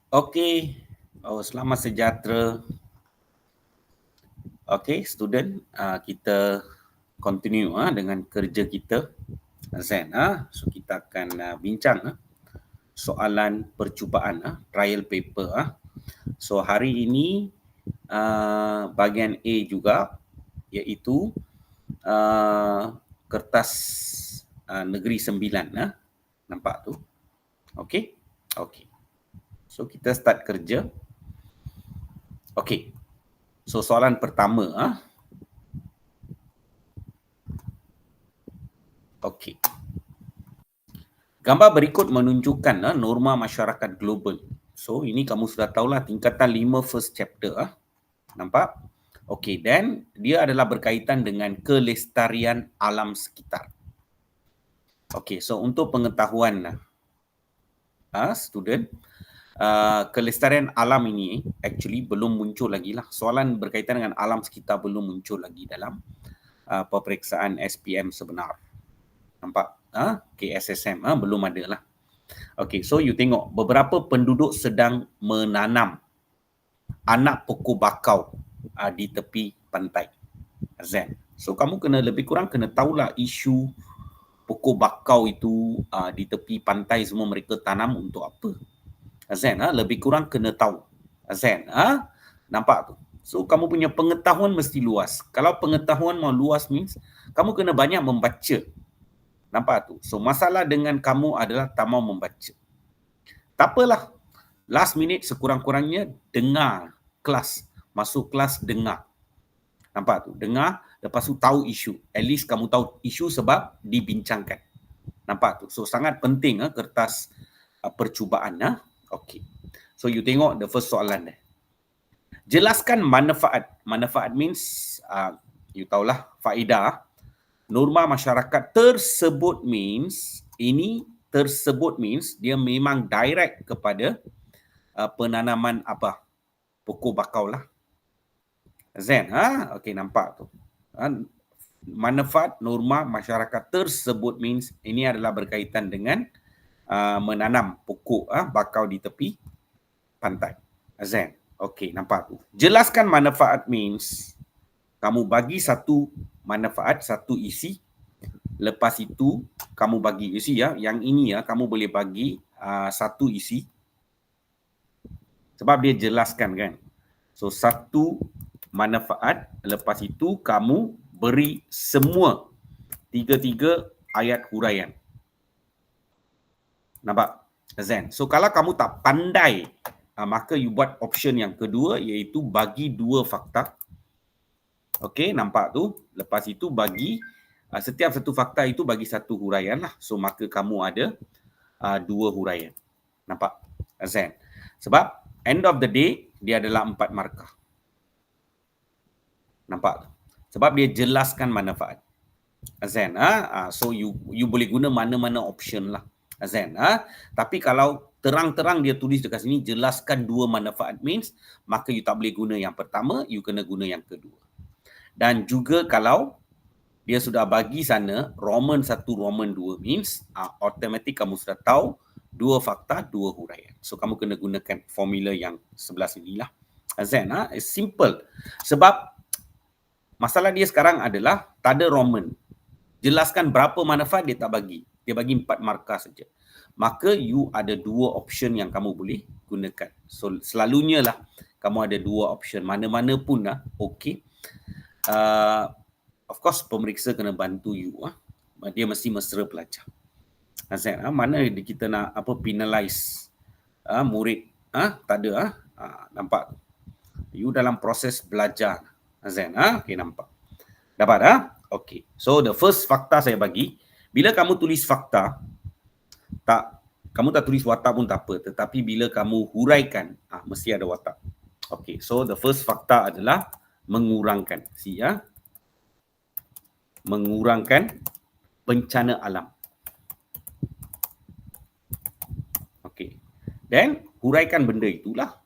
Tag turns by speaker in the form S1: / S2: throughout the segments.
S1: Okey. Oh, selamat sejahtera. Okey, student, kita continue dengan kerja kita. Zen, so kita akan bincang soalan percubaan, trial paper. So hari ini bahagian A juga, iaitu kertas negeri 9. Nampak tu? Okey? Okey. So kita start kerja. Okey. So soalan pertama, okey. Gambar berikut menunjukkan norma masyarakat global. So ini kamu sudah tahulah tingkatan 5 first chapter. Nampak? Okey, dan dia adalah berkaitan dengan kelestarian alam sekitar. Okey, so untuk pengetahuan student, kelestarian alam ini actually belum muncul lagi lah. Soalan berkaitan dengan alam sekitar belum muncul lagi dalam peperiksaan SPM sebenar. Nampak? KSSM belum ada lah. Okey, so you tengok beberapa penduduk sedang menanam anak pokok bakau di tepi pantai. Zen. So kamu kena lebih kurang kena tahulah isu pokok bakau itu di tepi pantai semua mereka tanam untuk apa. Zen, lebih kurang kena tahu. Zen, nampak tu. So kamu punya pengetahuan mesti luas. Kalau pengetahuan mau luas means kamu kena banyak membaca. Nampak tu. So masalah dengan kamu adalah tak mau membaca. Tak apalah. Last minute sekurang-kurangnya dengar kelas. Masuk kelas dengar. Nampak tu? Dengar, lepas tu tahu isu. At least kamu tahu isu sebab dibincangkan. Nampak tu? So sangat penting kertas percubaan. Okey. So you tengok the first soalan dia. Jelaskan manfaat. Manfaat means you tahulah faedah. Norma masyarakat tersebut means dia memang direct kepada penanaman apa? Pokok bakau lah. Zen, okey, nampak tu. Manfaat norma masyarakat tersebut means ini adalah berkaitan dengan menanam pokok bakau di tepi pantai. Zen, okey, nampak tu. Jelaskan manfaat means kamu bagi satu manfaat, satu isi. Lepas itu kamu bagi isi yang ini kamu boleh bagi satu isi. Sebab dia jelaskan kan. So satu manfaat, lepas itu kamu beri semua tiga-tiga ayat huraian. Nampak? Zen. So kalau kamu tak pandai, maka you buat option yang kedua, iaitu bagi dua fakta. Okey, nampak tu? Lepas itu bagi setiap satu fakta itu bagi satu huraian lah. So maka kamu ada dua huraian. Nampak? Zen. Sebab end of the day dia adalah 4 markah. Nampak tu? Sebab dia jelaskan manfaat. Zen, so you boleh guna mana-mana option lah. Zen, tapi kalau terang-terang dia tulis dekat sini jelaskan dua manfaat means, maka you tak boleh guna yang pertama, you kena guna yang kedua. Dan juga kalau dia sudah bagi sana Roman 1, Roman 2 means automatic kamu sudah tahu dua fakta, dua huraian. So kamu kena gunakan formula yang sebelah sini lah. Zen, it's simple. Sebab masalah dia sekarang adalah tak ada Roman. Jelaskan berapa manfaat dia tak bagi. Dia bagi 4 markah saja. Maka you ada dua option yang kamu boleh gunakan. So selalunya lah kamu ada dua option. Mana-mana pun okey. Of course pemeriksa kena bantu you. Dia mesti mesra pelajar. Mana kita nak penalize murid. Tak ada. Nampak? You dalam proses belajar. Okey, nampak. Dapat okey. So the first fakta saya bagi, bila kamu tulis fakta, kamu tak tulis watak pun tak apa, tetapi bila kamu huraikan, mesti ada watak. Okey, so the first fakta adalah mengurangkan. Mengurangkan bencana alam. Okey. Dan huraikan benda itulah.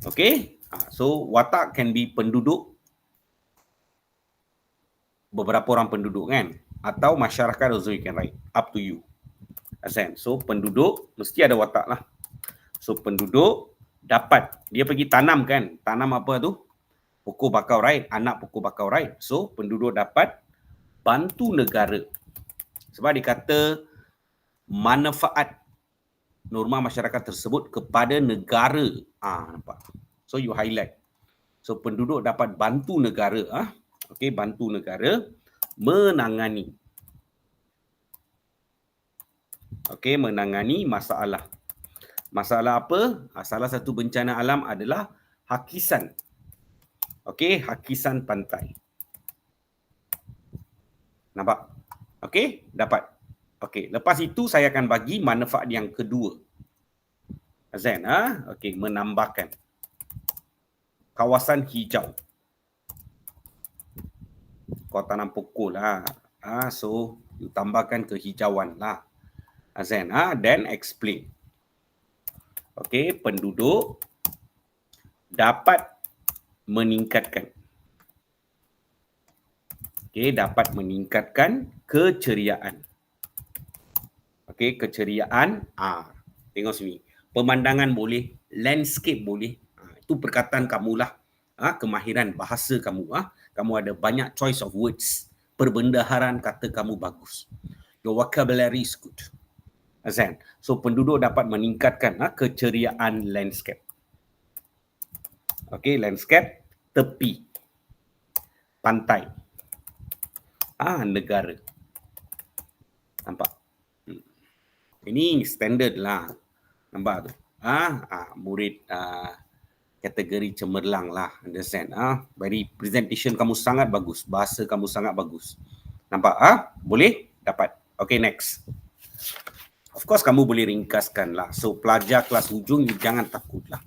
S1: Okey. So watak can be penduduk, beberapa orang penduduk kan, atau masyarakat, also you can write, up to you. So penduduk mesti ada watak lah. So penduduk dapat, dia pergi tanam kan, tanam apa tu? Pokok bakau, right? Anak pokok bakau, right? So penduduk dapat bantu negara. Sebab dia kata manfaat norma masyarakat tersebut kepada negara. Nampak? So you highlight. So penduduk dapat bantu negara, okey, bantu negara menangani. Okey, menangani masalah. Masalah apa? Salah satu bencana alam adalah hakisan. Okey, hakisan pantai. Nampak? Okey, dapat. Okey, lepas itu saya akan bagi manfaat yang kedua. Azan, okey, menambahkan kawasan hijau. Kau tanam pokok lah. So you tambahkan kehijauan lah. Azan, then explain. Okey, penduduk dapat meningkatkan. Okey, dapat meningkatkan keceriaan. Okey, keceriaan. Tengok sini. Pemandangan boleh, landscape boleh. Itu perkataan kamulah. Kemahiran bahasa kamu. Kamu ada banyak choice of words. Perbendaharaan kata kamu bagus. Your vocabulary is good. Azan. So penduduk dapat meningkatkan keceriaan landscape. Okey, landscape, tepi, pantai, negara. Nampak? Ini standard lah. Nampak tu? Murid kategori cemerlang lah. Understand? Very presentation kamu sangat bagus. Bahasa kamu sangat bagus. Nampak? Boleh? Dapat. Okay, next. Of course, kamu boleh ringkaskan lah. So, pelajar kelas hujung, you jangan takut lah.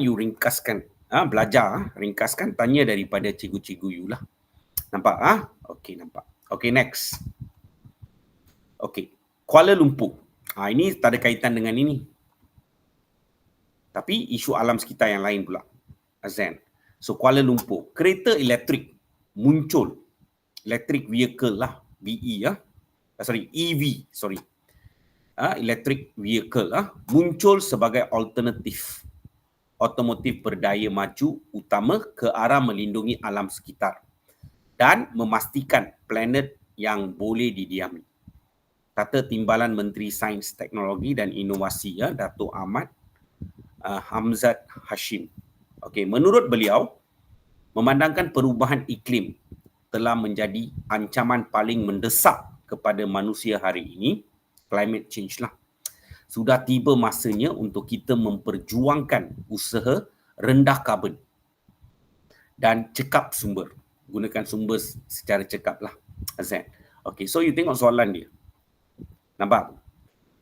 S1: You ringkaskan. Belajar, ringkaskan, tanya daripada cikgu-cikgu you lah. Nampak? Okay, nampak. Okay, next. Okay. Kuala Lumpur. Ini tak ada kaitan dengan ini. Tapi isu alam sekitar yang lain pula. Azan. So Kuala Lumpur, kereta elektrik muncul. Electric vehicle lah. EV. Electric vehicle muncul sebagai alternatif otomotif berdaya maju utama ke arah melindungi alam sekitar dan memastikan planet yang boleh didiami. Kata Timbalan Menteri Sains, Teknologi dan Inovasi Datuk Ahmad Hamzat Hashim. Okey, menurut beliau, memandangkan perubahan iklim telah menjadi ancaman paling mendesak kepada manusia hari ini, climate change lah. Sudah tiba masanya untuk kita memperjuangkan usaha rendah karbon dan cekap sumber. Gunakan sumber secara cekap lah. Azan. Okey, so you tengok soalan dia. Nampak?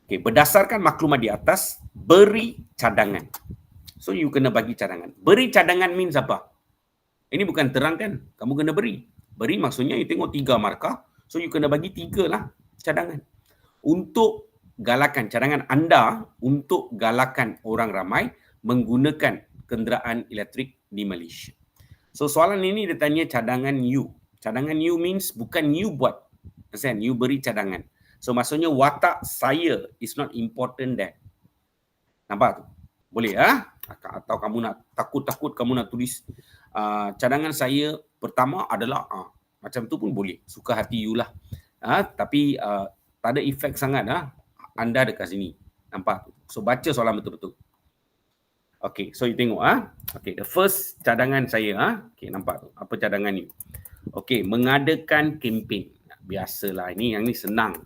S1: Okay, berdasarkan maklumat di atas, beri cadangan. So, you kena bagi cadangan. Beri cadangan means apa? Ini bukan terang kan? Kamu kena beri. Beri maksudnya you tengok 3 markah. So, you kena bagi 3 lah cadangan. Untuk galakan, cadangan anda untuk galakan orang ramai menggunakan kenderaan elektrik di Malaysia. So, soalan ini dia tanya cadangan you. Cadangan you means bukan you buat. You beri cadangan. So maksudnya watak saya is not important there. Nampak tu? Boleh atau kamu nak takut-takut kamu nak tulis cadangan saya pertama adalah macam tu pun boleh. Suka hati you lah. Tapi tak ada efek sangat anda dekat sini. Nampak tu? So baca soalan betul-betul. Okay, so you tengok Okay, the first cadangan saya okay, nampak tu? Apa cadangan ni? Okay, mengadakan kempen. Biasalah ini, yang ni senang.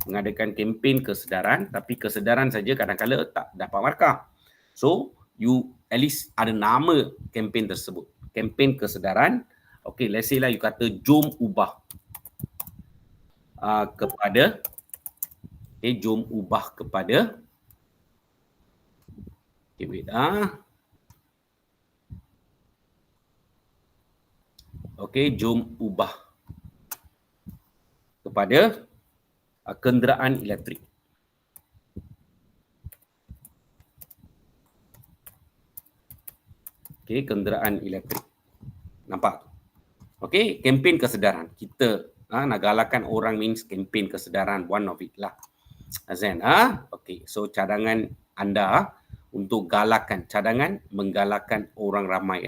S1: Mengadakan kempen kesedaran, tapi kesedaran saja kadang-kadang tak dapat markah. So, you at least ada nama kempen tersebut. Kempen kesedaran. Okay, let's say lah you kata jom ubah kepada jom ubah kepada wait jom ubah kepada kenderaan elektrik. Kenderaan elektrik. Nampak? Kempen kesedaran. Kita nak galakkan orang means kempen kesedaran, one of it lah. Azan, so cadangan anda untuk galakkan cadangan, menggalakkan orang ramai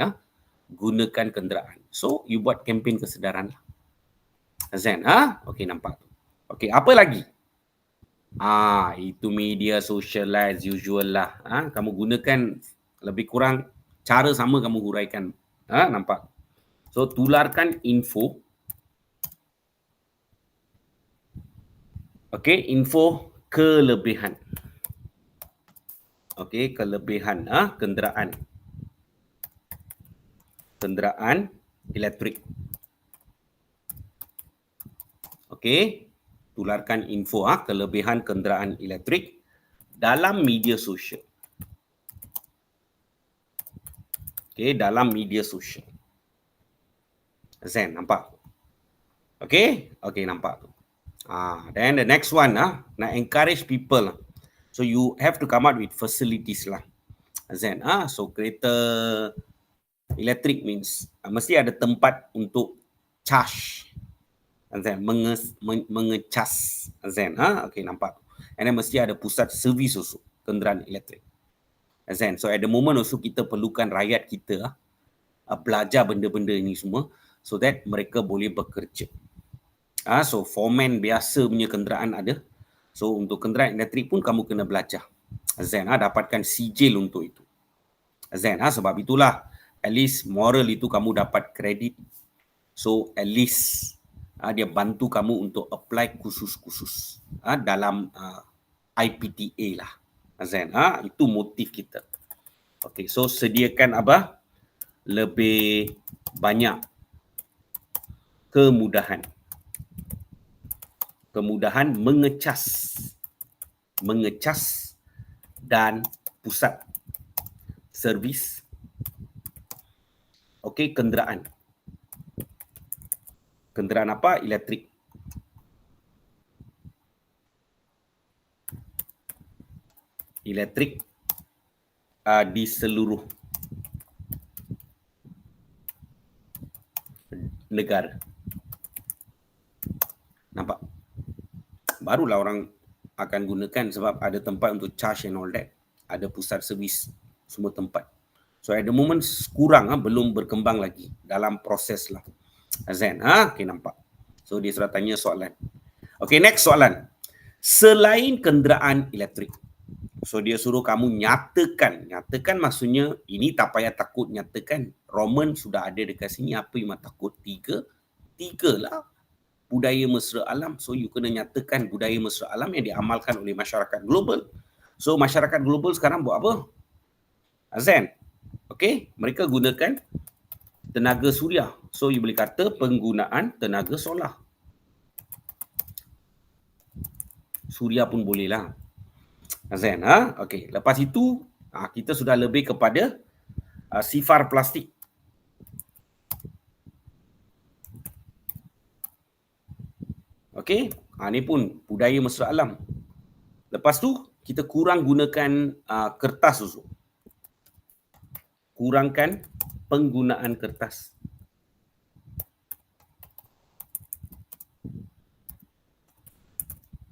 S1: gunakan kenderaan. So, you buat kempen kesedaran lah. Azan, okey, nampak. Okey, apa lagi? Itu media sosial lah, as usual lah. Kamu gunakan lebih kurang cara sama kamu huraikan. Nampak? So, tularkan info. Okey, info kelebihan. Okey, kelebihan kenderaan. Kenderaan elektrik. Okey, tularkan info kelebihan kenderaan elektrik dalam media sosial. Okey, dalam media sosial. Zen, nampak? Okey, nampak tu. Then the next one nak encourage people. So you have to come up with facilities lah. Zen, so kereta elektrik means mesti ada tempat untuk charge. Zen, mengecas. Zen, okey, nampak. And then mesti ada pusat servis also kenderaan elektrik. Zen, so at the moment also kita perlukan rakyat kita belajar benda-benda ini semua so that mereka boleh bekerja. So foreman biasa punya kenderaan ada. So untuk kenderaan elektrik pun kamu kena belajar. Zen, dapatkan sijil untuk itu. Zen, sebab itulah at least moral itu kamu dapat kredit. So at least dia bantu kamu untuk apply khusus-khusus dalam IPTA lah. Zen, itu motif kita. Okey, so sediakan apa? Lebih banyak kemudahan. Kemudahan mengecas dan pusat servis kenderaan. Kenderaan apa? Elektrik. Elektrik di seluruh negara. Nampak? Barulah orang akan gunakan sebab ada tempat untuk charge and all that. Ada pusat servis, semua tempat. So at the moment kurang, belum berkembang lagi dalam proses lah. Azan, okey, nampak. So dia sudah tanya soalan. Okey, next soalan. Selain kenderaan elektrik. So dia suruh kamu nyatakan. Nyatakan maksudnya ini tak payah takut nyatakan. Roman sudah ada dekat sini, apa yang takut? Tiga lah. Budaya mesra alam. So you kena nyatakan budaya mesra alam yang diamalkan oleh masyarakat global. So masyarakat global sekarang buat apa? Azan. Okey, mereka gunakan tenaga suria. So you boleh kata penggunaan tenaga solar. Suria pun boleh lah. Azan, okey. Lepas itu kita sudah lebih kepada sifar plastik. Okey, ini pun budaya mesra alam. Lepas tu kita kurang gunakan kertas also. Kurangkan penggunaan kertas.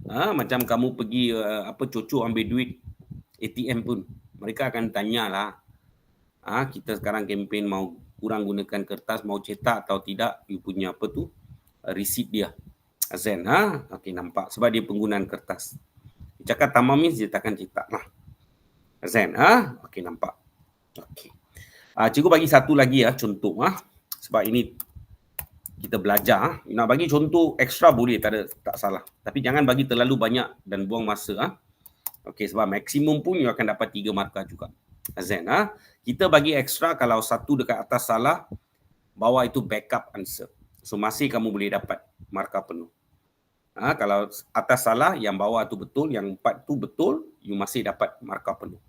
S1: Macam kamu pergi cocok ambil duit ATM pun, mereka akan tanyalah. Kita sekarang kempen mau kurang gunakan kertas, mau cetak atau tidak, you punya receipt dia. Azan, okey, nampak sebab dia penggunaan kertas. Cakap tamamis dia takkan cetak lah. Azan, okey, nampak. Okey. Cikgu bagi satu lagi contoh sebab ini kita belajar. Nak bagi contoh ekstra boleh, tak salah. Tapi jangan bagi terlalu banyak dan buang masa. Okey, sebab maksimum pun you akan dapat 3 markah juga. Azan, kita bagi ekstra kalau satu dekat atas salah, bawah itu backup answer. So masih kamu boleh dapat markah penuh. Kalau atas salah, yang bawah tu betul, yang 4 tu betul, you masih dapat markah penuh.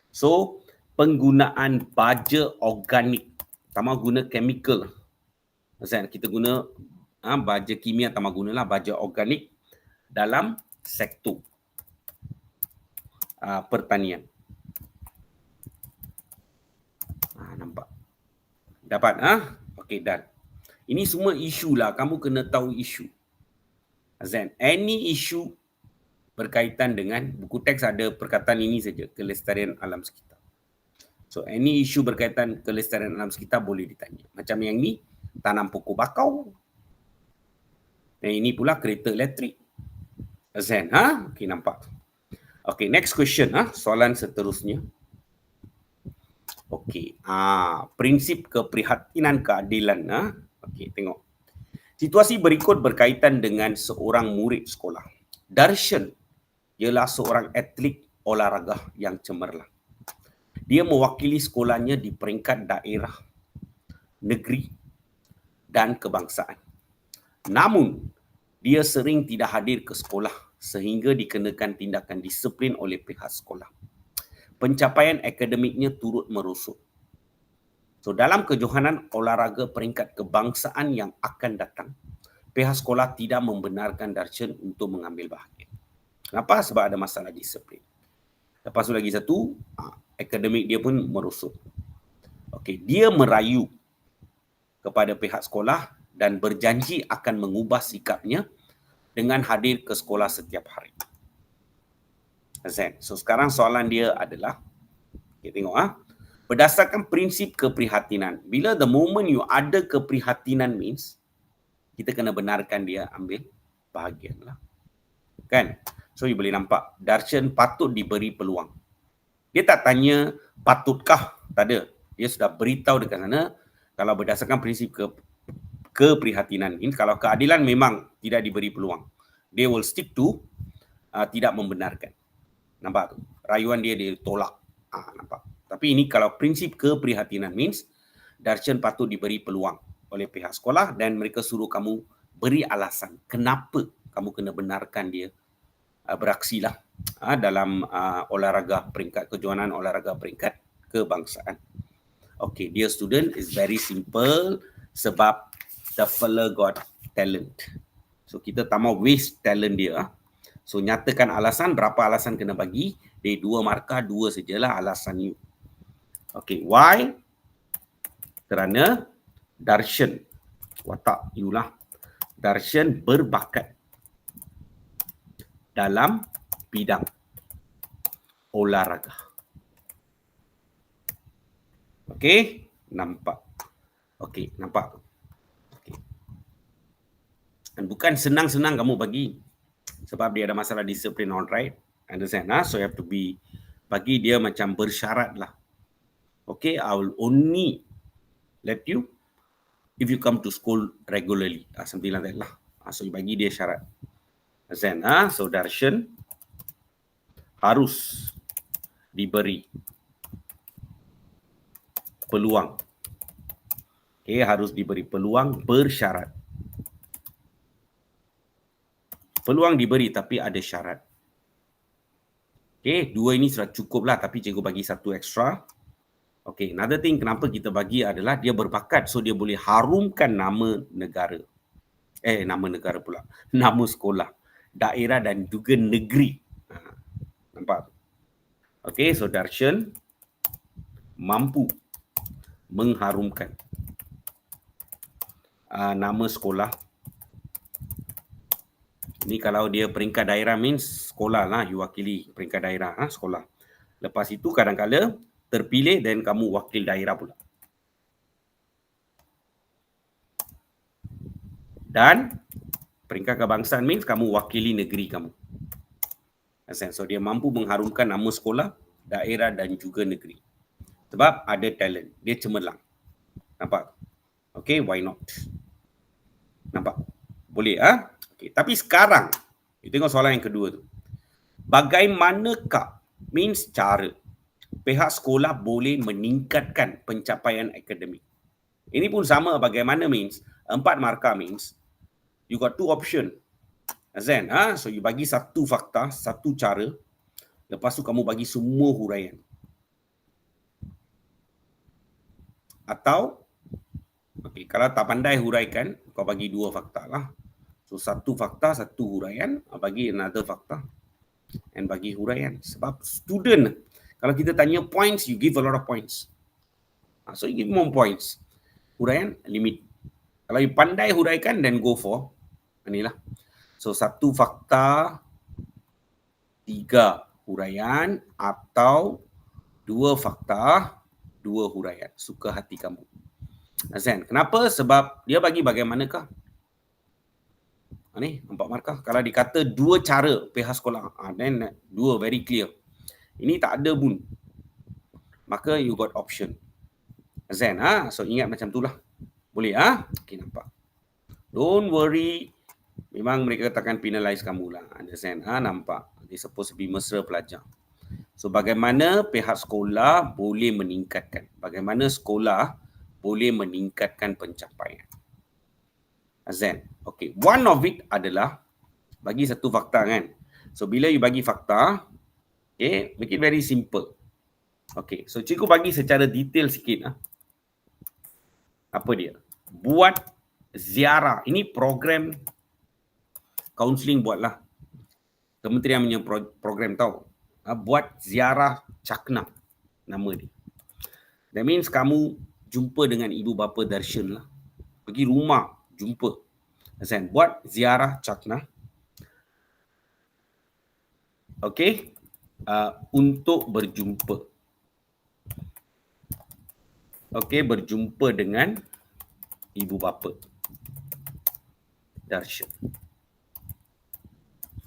S1: So penggunaan baja organik, tak mahu guna chemical. Maksudnya kita guna baja kimia, tak mahu gunalah baja organik dalam sektor pertanian. Nampak? Dapat? Okey, dan ini semua isu lah, kamu kena tahu isu. Azan, any issue berkaitan dengan buku teks ada perkataan ini saja, kelestarian alam sekitar. So any isu berkaitan kelestarian alam sekitar boleh ditanya. Macam yang ni, tanam pokok bakau. Dan ini pula kereta elektrik. Zen, Okey, nampak. Okey, next question, soalan seterusnya. Okey, prinsip keprihatinan keadilan, Okey, tengok. Situasi berikut berkaitan dengan seorang murid sekolah. Darshan ialah seorang atlet olahraga yang cemerlang. Dia mewakili sekolahnya di peringkat daerah, negeri dan kebangsaan. Namun, dia sering tidak hadir ke sekolah sehingga dikenakan tindakan disiplin oleh pihak sekolah. Pencapaian akademiknya turut merosot. So, dalam kejohanan olahraga peringkat kebangsaan yang akan datang, pihak sekolah tidak membenarkan Darshan untuk mengambil bahagian. Kenapa? Sebab ada masalah disiplin. Lepas tu lagi satu, akademik dia pun merosot. Okey, dia merayu kepada pihak sekolah dan berjanji akan mengubah sikapnya dengan hadir ke sekolah setiap hari. So sekarang soalan dia adalah, kita tengok berdasarkan prinsip keprihatinan, bila the moment you ada keprihatinan means, kita kena benarkan dia ambil bahagian lah. Kan? So you boleh nampak, Darshan patut diberi peluang. Dia tak tanya patutkah, tak ada. Dia sudah beritahu dekat sana, kalau berdasarkan prinsip keprihatinan ini, kalau keadilan memang tidak diberi peluang, they will stick to tidak membenarkan. Nampak tu? Rayuan dia ditolak. Nampak. Tapi ini kalau prinsip keprihatinan means, Darshan patut diberi peluang oleh pihak sekolah dan mereka suruh kamu beri alasan kenapa kamu kena benarkan dia beraksilah dalam olahraga peringkat kejohanan olahraga peringkat kebangsaan. Okay, dear student, is very simple sebab the fella got talent. So kita tak mau waste talent dia. So nyatakan alasan, berapa alasan kena bagi? Dia 2 markah, 2 sajalah alasan you. Okay, why? Kerana Darshan, watak you lah, Darshan berbakat dalam bidang olahraga. Okey, nampak. Okey, nampak. Okey. Dan bukan senang-senang kamu bagi sebab dia ada masalah disiplin, alright? Understand? So you have to be, bagi dia macam bersyarat lah. Okay, I will only let you if you come to school regularly. Something like that lah. So you bagi dia syarat. Understand? So Darshan harus diberi peluang. Okay, harus diberi peluang bersyarat. Peluang diberi tapi ada syarat. Okay, 2 ini sudah cukup lah tapi cikgu bagi 1 extra. Okay, another thing kenapa kita bagi adalah dia berbakat so dia boleh harumkan nama negara. Nama negara pula. Nama sekolah, daerah dan juga negeri. Nampak? Okay, so Darshan mampu mengharumkan nama sekolah. Ini kalau dia peringkat daerah means sekolah lah, you wakili peringkat daerah, sekolah. Lepas itu kadang-kadang terpilih dan kamu wakil daerah pula. Dan peringkat kebangsaan means kamu wakili negeri kamu. So dia mampu mengharumkan nama sekolah, daerah dan juga negeri. Sebab ada talent, dia cemerlang. Nampak? Okay, why not? Nampak? Boleh Okay. Tapi sekarang, kita tengok soalan yang kedua tu. Bagaimanakah, means cara, pihak sekolah boleh meningkatkan pencapaian akademik? Ini pun sama bagaimana means, 4 markah means, you got 2 option. Azan, so you bagi 1 fakta, 1 cara, lepas tu kamu bagi semua huraian. Atau, okay, kalau tak pandai huraikan, kau bagi 2 fakta lah. So 1 fakta, 1 huraian, bagi another fakta and bagi huraian. Sebab student, kalau kita tanya points, you give a lot of points. So you give more points. Huraian, limit. Kalau you pandai huraikan, then go for inilah. So 1 fakta, 3 huraian atau 2 fakta, 2 huraian. Suka hati kamu. Azan, kenapa? Sebab dia bagi bagaimanakah? Ni 4 markah. Kalau dikata 2 cara pihak sekolah, then 2 very clear. Ini tak ada pun. Maka you got option. Azan, so ingat macam tu lah. Boleh Okay, nampak. Don't worry. Memang mereka takkan penalize kamu lah. Understand? Nampak. They supposed to be mesra pelajar. So, bagaimana pihak sekolah boleh meningkatkan? Bagaimana sekolah boleh meningkatkan pencapaian? Azan. Okay. One of it adalah bagi satu fakta kan. So, bila you bagi fakta, okay, make it very simple. Okay. So, cikgu bagi secara detail sikit. Apa dia? Buat ziarah. Ini program kaunseling buatlah. Kementerian punya program tahu. Buat ziarah cakna. Nama dia. That means kamu jumpa dengan ibu bapa Darshan lah. Pergi rumah, jumpa. Azan, buat ziarah cakna. Okay. Untuk berjumpa. Okay, berjumpa dengan ibu bapa Darshan.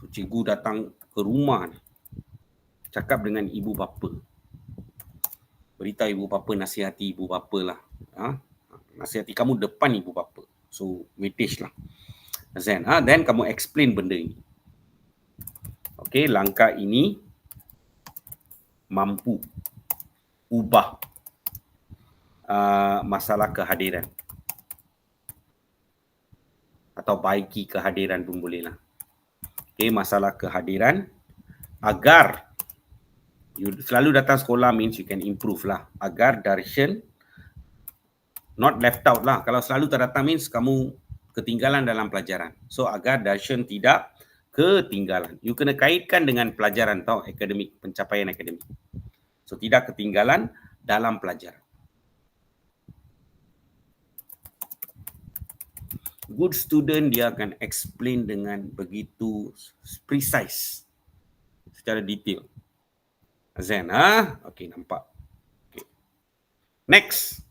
S1: So, cikgu datang ke rumah ni. Cakap dengan ibu bapa. Beritahu ibu bapa, nasihati ibu bapa lah. Nasihati kamu depan ibu bapa. So, message lah. Azan, then kamu explain benda ini. Okay, langkah ini mampu ubah masalah kehadiran. Atau baiki kehadiran pun boleh lah. Okay, masalah kehadiran agar you selalu datang sekolah means you can improve lah. Agar Darshan not left out lah. Kalau selalu tak datang means kamu ketinggalan dalam pelajaran. So, agar Darshan tidak ketinggalan. You kena kaitkan dengan pelajaran tau, akademik, pencapaian akademik. So, tidak ketinggalan dalam pelajaran. Good student, dia akan explain dengan begitu precise, secara detail. Azan, okay, nampak. Okay. Next.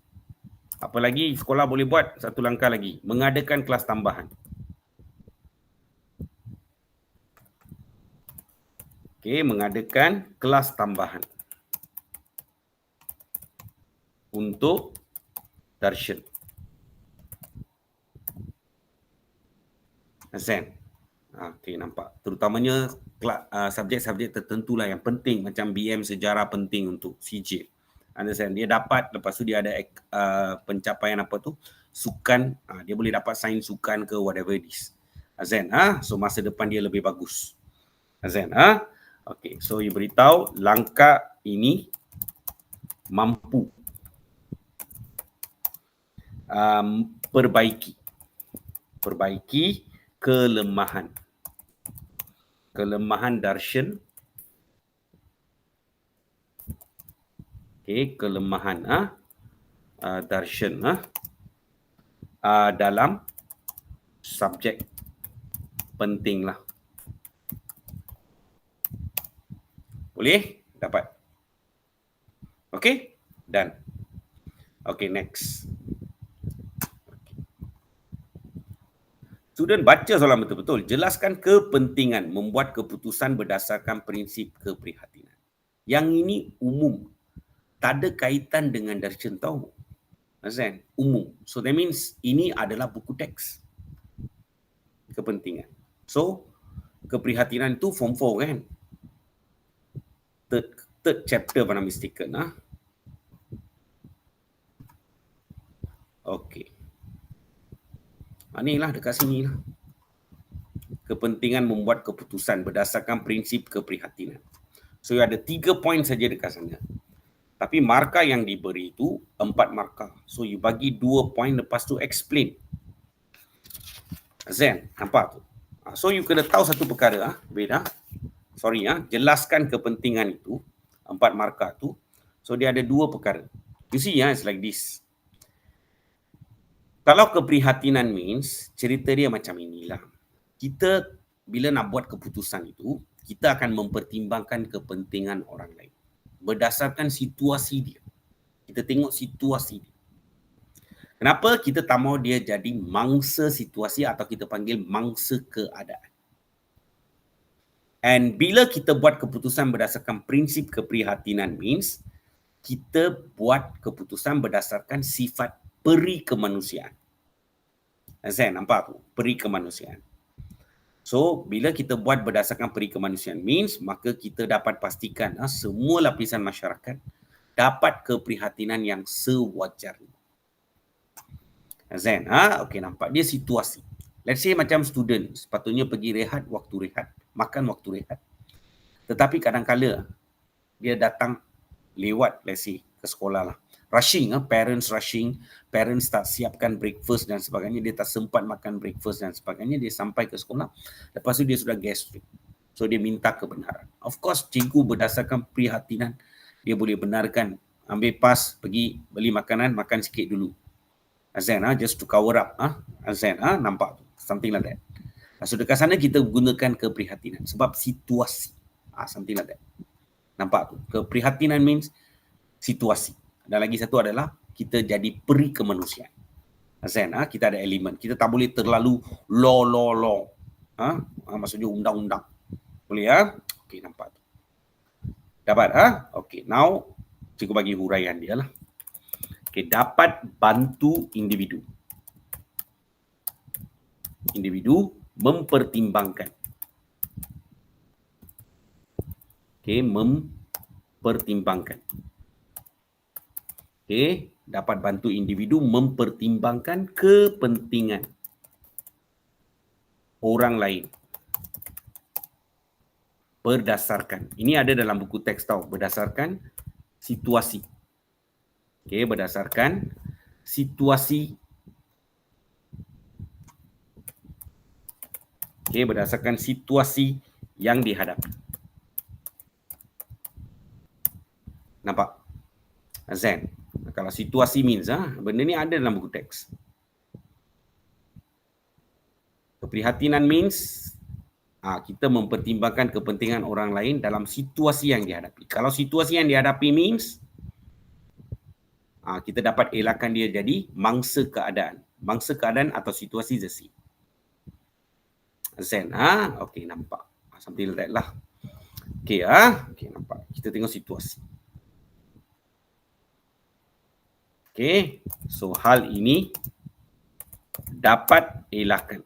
S1: Apa lagi sekolah boleh buat? Satu langkah lagi. Mengadakan kelas tambahan. Okay, mengadakan kelas tambahan. Untuk Darshan. Azan. Okay, nampak. Terutamanya subjek-subjek tertentu lah yang penting. Macam BM sejarah penting untuk CJ. Understand? Dia dapat, lepas tu dia ada pencapaian apa tu? Sukan. Dia boleh dapat sains sukan ke whatever it is. Azan. So masa depan dia lebih bagus. Azan. Okay, so you beritahu langkah ini mampu perbaiki kelemahan Darshan. Okay, kelemahan Darshan dalam subjek penting lah. Boleh? Dapat. Okay? Done. Okay, next. Student baca soalan betul-betul. Jelaskan kepentingan membuat keputusan berdasarkan prinsip keprihatinan. Yang ini umum. Tak ada kaitan dengan Darshan tahu. Azan, umum. So that means ini adalah buku teks. Kepentingan. So, keprihatinan itu form 4 kan? Third chapter mana mistaken. Okay. Inilah dekat sini lah. Kepentingan membuat keputusan berdasarkan prinsip keprihatinan. So, ada 3 poin saja dekat sana. Tapi markah yang diberi itu 4 markah. So, you bagi 2 poin lepas tu explain. Azan, nampak tu? So, you kena tahu satu perkara. Beda. Sorry, jelaskan kepentingan itu. 4 markah tu. So, dia ada 2 perkara. You see, it's like this. Kalau keprihatinan means, cerita dia macam inilah. Kita bila nak buat keputusan itu, kita akan mempertimbangkan kepentingan orang lain berdasarkan situasi dia. Kita tengok situasi dia. Kenapa kita tak mahu dia jadi mangsa situasi atau kita panggil mangsa keadaan. And bila kita buat keputusan berdasarkan prinsip keprihatinan means kita buat keputusan berdasarkan sifat peri kemanusiaan. Saya nampak tu, peri kemanusiaan. So, bila kita buat berdasarkan peri kemanusiaan means maka kita dapat pastikan semua lapisan masyarakat dapat keprihatinan yang sewajarnya. Zain, okey, nampak dia situasi. Let's say macam student, sepatutnya pergi rehat waktu rehat, makan waktu rehat. Tetapi kadang-kala dia datang lewat, let's say, ke sekolah lah. Rushing, parents tak siapkan breakfast dan sebagainya, dia tak sempat makan breakfast dan sebagainya, dia sampai ke sekolah, lepas tu dia sudah gastric. So dia minta kebenaran. Of course, cikgu berdasarkan prihatinan, dia boleh benarkan, ambil pas, pergi beli makanan, makan sikit dulu. Azan, just to cover up. Azan, nampak tu. Something like that. So dekat sana kita gunakan keprihatinan sebab situasi. Something like that. Nampak tu. Keprihatinan means situasi. Dan lagi satu adalah kita jadi peri kemanusiaan. Azan, kita ada elemen. Kita tak boleh terlalu law. Maksudnya undang-undang. Boleh ya? Okey, nampak tu. Dapat Okey, now cikgu bagi huraian dia lah. Okay, dapat bantu individu. Individu mempertimbangkan. Okay, mempertimbangkan. Okay, dapat bantu individu mempertimbangkan kepentingan orang lain. Berdasarkan. Ini ada dalam buku teks tau. Berdasarkan situasi. Okay, berdasarkan situasi. Okay, berdasarkan situasi yang dihadapi. Nampak? Azan. Kalau situasi means, benda ni ada dalam buku teks. Keprihatinan means, kita mempertimbangkan kepentingan orang lain dalam situasi yang dihadapi. Kalau situasi yang dihadapi means, kita dapat elakkan dia jadi mangsa keadaan. Mangsa keadaan atau situasi zesi. Zen, okey, nampak. Something like that lah. Okey, okey, nampak. Kita tengok situasi. Okey, so hal ini dapat elakkan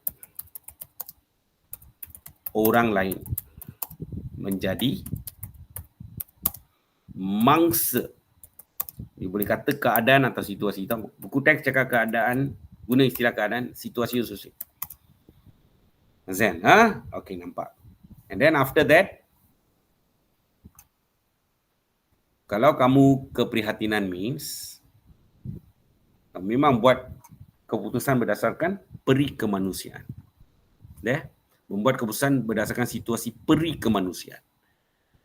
S1: orang lain menjadi mangsa. Dia boleh kata keadaan atau situasi. Buku teks cakap keadaan, guna istilah keadaan, situasi sosial. Zen, okey, nampak. And then after that, kalau kamu keprihatinan means, memang buat keputusan berdasarkan peri kemanusiaan. Membuat keputusan berdasarkan situasi peri kemanusiaan.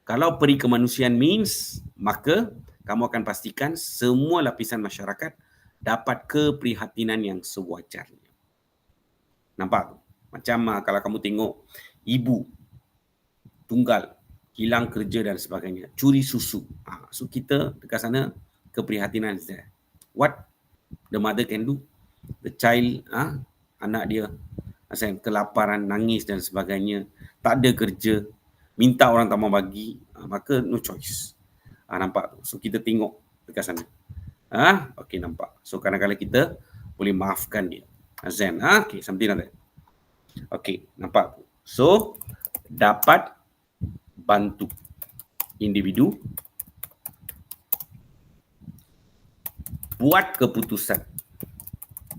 S1: Kalau peri kemanusiaan means, maka kamu akan pastikan semua lapisan masyarakat dapat keprihatinan yang sewajarnya. Nampak? Macam kalau kamu tengok ibu tunggal hilang kerja dan sebagainya, curi susu. So kita dekat sana keprihatinan is there. What the mother can do? The child, anak dia asal kelaparan, nangis dan sebagainya, tak ada kerja, minta orang tak mau bagi, maka no choice. Nampak? So kita tengok dekat sana. Okey, nampak. So kadang-kadang kita boleh maafkan dia. Azan, okey, something like that. Okey, nampak. So dapat bantu individu buat keputusan.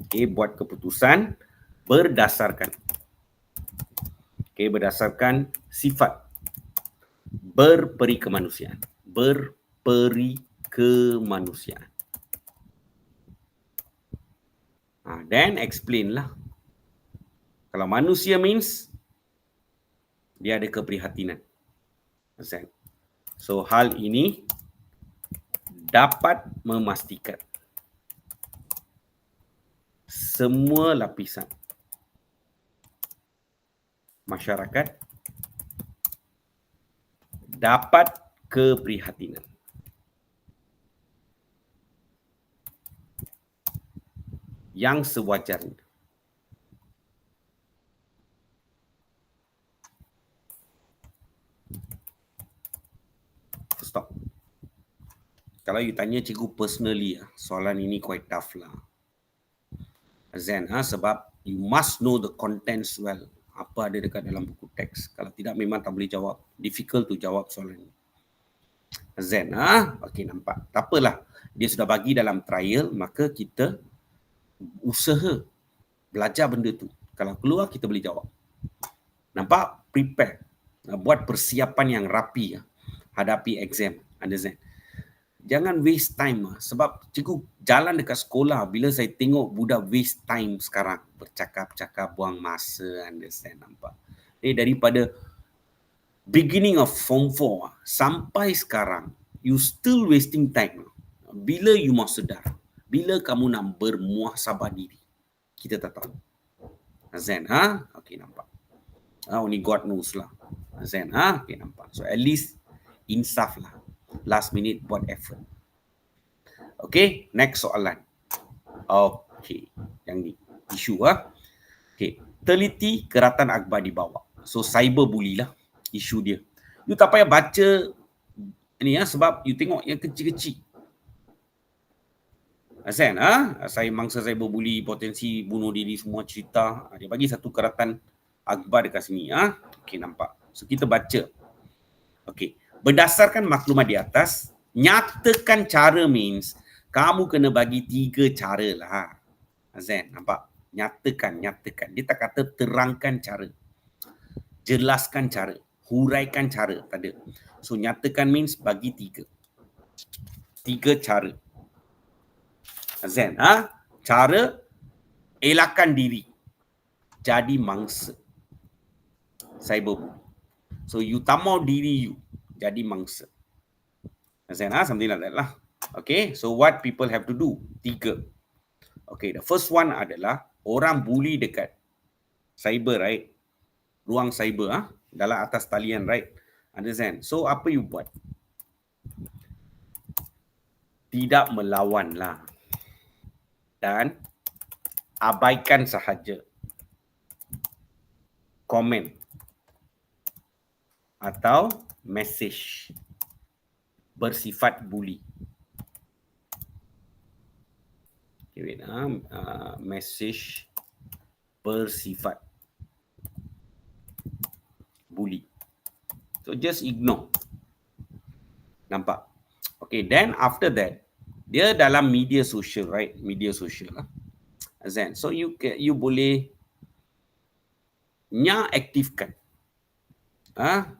S1: Buat keputusan berdasarkan berdasarkan sifat berperi kemanusiaan. Berperi kemanusiaan. Then explain lah. Kalau manusia means dia ada keprihatinan. So hal ini dapat memastikan semua lapisan masyarakat dapat keprihatinan. Yang sewajarnya. Stop. Kalau you tanya cikgu personally, soalan ini quite tough lah. Zen, sebab you must know the contents well. Apa ada dekat dalam buku teks. Kalau tidak memang tak boleh jawab. Difficult to jawab soalan ini. Zen, okey nampak. Tak apalah. Dia sudah bagi dalam trial, maka kita usaha belajar benda tu. Kalau keluar kita boleh jawab. Nampak? Prepare. Buat persiapan yang rapi hadapi exam. Understand? Jangan waste time sebab cikgu jalan dekat sekolah bila saya tengok budak waste time sekarang bercakap-cakap buang masa, understand, nampak. Daripada beginning of form 4 sampai sekarang you still wasting time. Bila you mau sedar, bila kamu nak bermuhasabah diri, kita tak tahu. Zen, okey nampak. Only God knows lah. Zen, okey nampak. So at least insaf lah. Last minute buat effort. Okay, next soalan. Okay, yang ni isu Okay, teliti Keratan Akbar di bawah. So cyberbully lah isu dia. You tak payah baca ni sebab you tengok yang kecil-kecil. Asan, saya mangsa cyberbully, potensi bunuh diri, semua cerita. Dia bagi satu Keratan Akbar dekat sini. Okay, nampak. So kita baca. Okay, berdasarkan maklumat di atas, nyatakan cara means kamu kena bagi 3 cara lah. Azan, nampak? Nyatakan. Dia tak kata terangkan cara. Jelaskan cara. Huraikan cara. Tak ada. So, nyatakan means bagi 3. 3 cara. Azan, cara elakkan diri. Jadi mangsa. Cyberbully. So, you tamau diri you. Jadi mangsa. Azan, something like that lah. Okay, so what people have to do? 3. Okay, the first one adalah orang bully dekat cyber, right? Ruang cyber, dalam atas talian, right? Understand? So, apa you buat? Tidak melawan lah. Dan abaikan sahaja komen atau message bersifat bully. Okay, wait, message bersifat bully. So just ignore. Nampak? Okay, then after that, dia dalam media sosial, right? Media sosial lah. Azan. So you boleh aktifkan.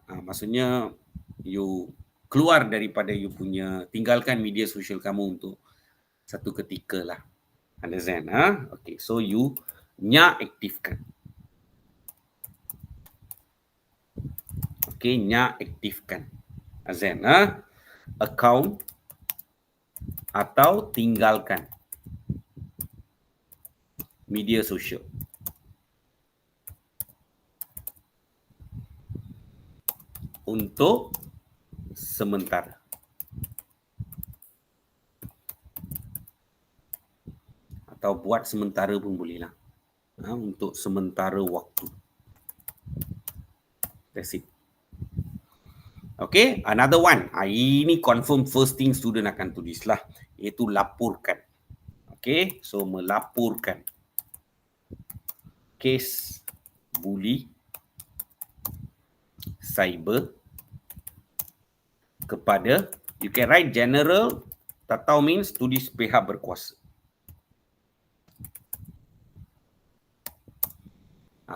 S1: Maksudnya you keluar daripada you punya, tinggalkan media sosial kamu untuk satu ketika lah. Understand? Okay, so you aktifkan. Okay, aktifkan. Azan, account atau tinggalkan media sosial. Untuk sementara. Atau buat sementara pun boleh lah. Untuk sementara waktu. That's it. Okay, another one. Ini confirm first thing student akan tulis lah. Iaitu laporkan. Okay, so melaporkan kes bully cyber kepada, you can write general, tak tahu means tulis pihak berkuasa.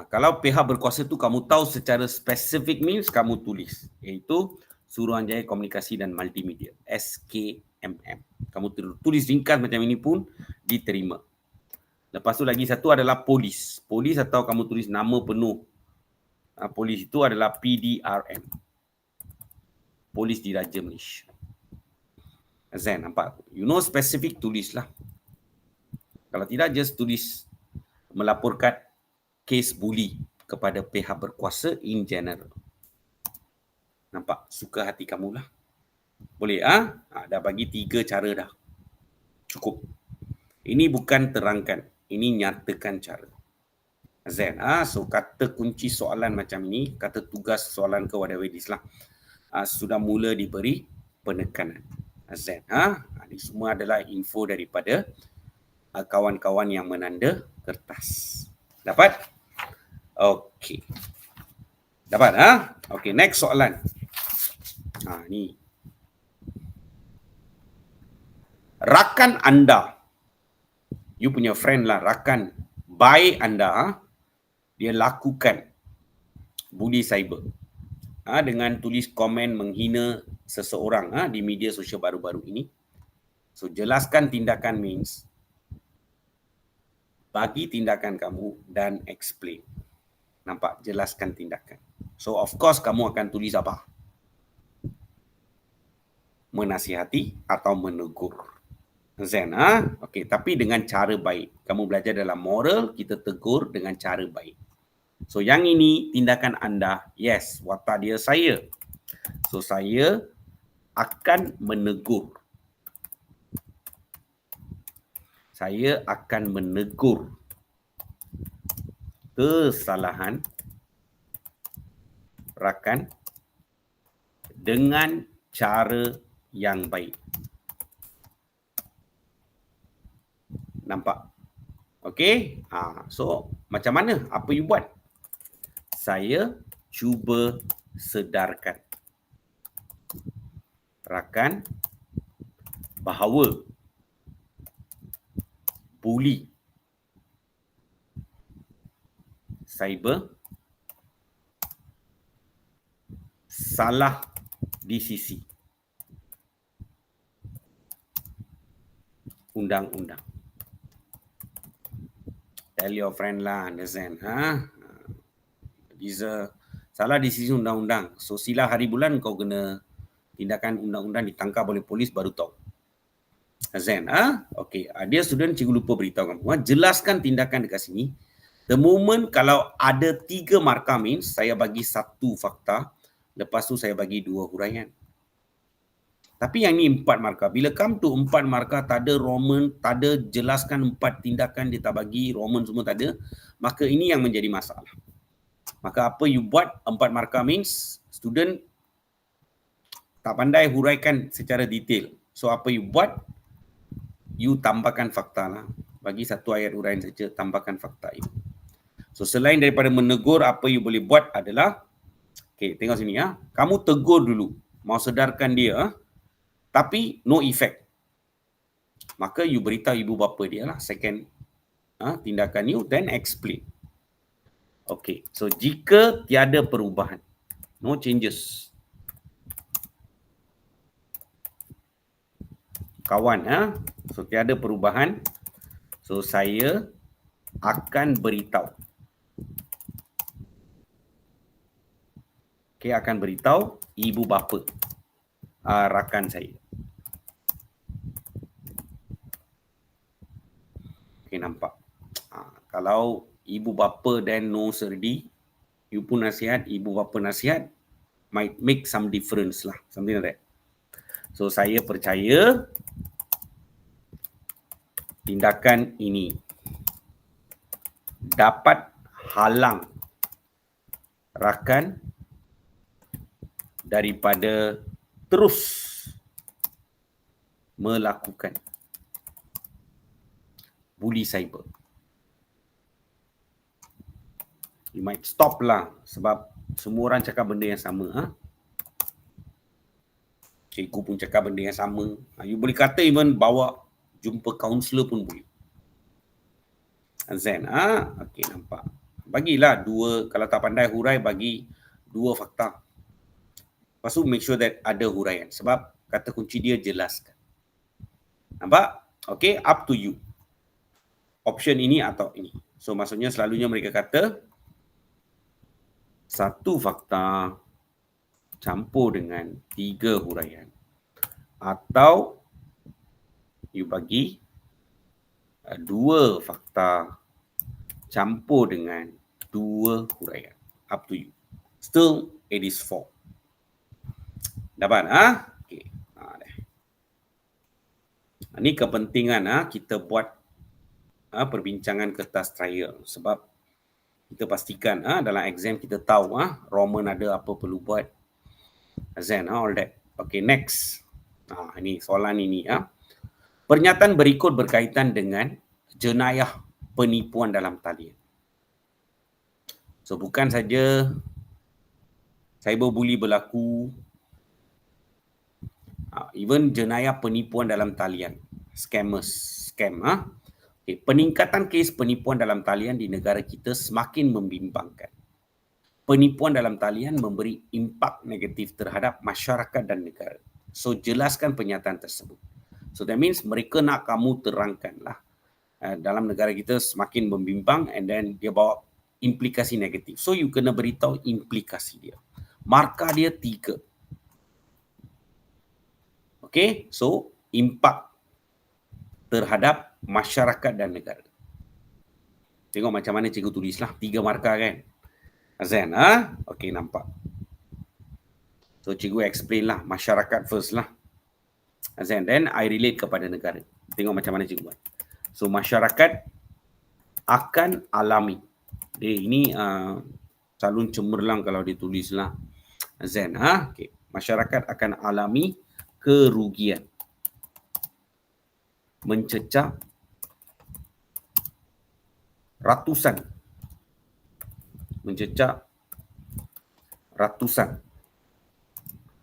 S1: Kalau pihak berkuasa tu kamu tahu secara spesifik means kamu tulis, iaitu Suruhanjaya Komunikasi dan Multimedia, SKMM. Kamu tulis ringkas macam ini pun diterima. Lepas tu lagi satu adalah polis. Polis atau kamu tulis nama penuh polis itu adalah PDRM. Polis Diraja Malaysia. Azan, nampak? You know spesifik, tulislah. Kalau tidak, just tulis melaporkan kes bully kepada pihak berkuasa in general. Nampak? Suka hati kamu lah. Boleh dah bagi 3 cara dah. Cukup. Ini bukan terangkan, ini nyatakan cara. Zen. So kata kunci soalan macam ini, kata tugas soalan ke whatever it is lah, sudah mula diberi penekanan. Zen. Ini semua adalah info daripada kawan-kawan yang menanda kertas. Dapat? Okey. Dapat Okey, next soalan. Ni. Rakan anda, you punya friend lah, rakan baik anda, dia lakukan budi cyber dengan tulis komen menghina seseorang di media sosial baru-baru ini. So jelaskan tindakan means bagi tindakan kamu dan explain. Nampak? Jelaskan tindakan. So of course kamu akan tulis apa? Menasihati atau menegur. Zen, okey, tapi dengan cara baik. Kamu belajar dalam moral, kita tegur dengan cara baik. So yang ini tindakan anda, yes, watak dia saya. So saya akan menegur. Saya akan menegur kesalahan rakan dengan cara yang baik. Nampak? Okey? So, macam mana? Apa you buat? Saya cuba sedarkan rakan bahawa buli cyber salah di sisi undang-undang. Tell your friend lah, understand? Salah di sisi undang-undang. So silah hari bulan kau kena tindakan undang-undang, ditangkap oleh polis baru tahu. Zen, okey. Dia student, cikgu lupa beritahu kamu. Jelaskan tindakan dekat sini. The moment kalau ada 3 markah means saya bagi 1 fakta, lepas tu saya bagi 2 huraian. Tapi yang ni 4 markah. Bila come to 4 markah, tak ada Roman, tak ada jelaskan 4 tindakan, dia tak bagi Roman semua tak ada, maka ini yang menjadi masalah. Maka apa you buat 4 markah means student tak pandai huraikan secara detail. So apa you buat? You tambahkan fakta lah. Bagi 1 ayat huraian saja, tambahkan fakta itu. So selain daripada menegur, apa you boleh buat adalah, okay, tengok sini kamu tegur dulu, mau sedarkan dia, tapi no effect. Maka you beritahu ibu bapa dia lah, second tindakan you, then explain. Okay, so jika tiada perubahan, no changes, kawan, so tiada perubahan, so saya akan beritahu. Okay, akan beritahu ibu bapa rakan saya. Okay, nampak? Kalau ibu bapa dan no serdi, you pun nasihat, ibu bapa nasihat, might make some difference lah, something like that. So saya percaya tindakan ini dapat halang rakan daripada terus melakukan buli cyber. You might stop lah sebab semua orang cakap benda yang sama. Cikgu pun cakap benda yang sama. You boleh kata even bawa jumpa kaunselor pun boleh. Zen, okey, nampak. Bagilah 2, kalau tak pandai hurai, bagi 2 fakta. Lepas tu make sure that ada huraian. Sebab kata kunci dia jelaskan. Nampak? Okey, up to you. Option ini atau ini. So maksudnya selalunya mereka kata 1 fakta campur dengan 3 huraian. Atau you bagi 2 fakta campur dengan 2 huraian. Up to you. Still, it is 4. Dapat? Okey. Ini kepentingan kita buat perbincangan kertas trial sebab kita pastikan dalam exam kita tahu Roman ada apa perlu buat. Zen, all that. Okay, next. Ini soalan ini. Pernyataan berikut berkaitan dengan jenayah penipuan dalam talian. So, bukan saja cyberbully berlaku, even jenayah penipuan dalam talian, scam. Okay, peningkatan kes penipuan dalam talian di negara kita semakin membimbangkan. Penipuan dalam talian memberi impak negatif terhadap masyarakat dan negara. So, jelaskan pernyataan tersebut. So, that means mereka nak kamu terangkanlah dalam negara kita semakin membimbang and then dia bawa implikasi negatif. So, you kena beritahu implikasi dia. Markah dia 3. Okay, so impak terhadap masyarakat dan negara. Tengok macam mana cikgu tulislah 3 markah kan. Azan, okay, nampak. So, cikgu explain lah masyarakat first lah. Azan, then I relate kepada negara. Tengok macam mana cikgu buat. So, masyarakat akan alami. Ini calon cemerlang kalau ditulis lah. Azan, okay. Masyarakat akan alami kerugian mencecah ratusan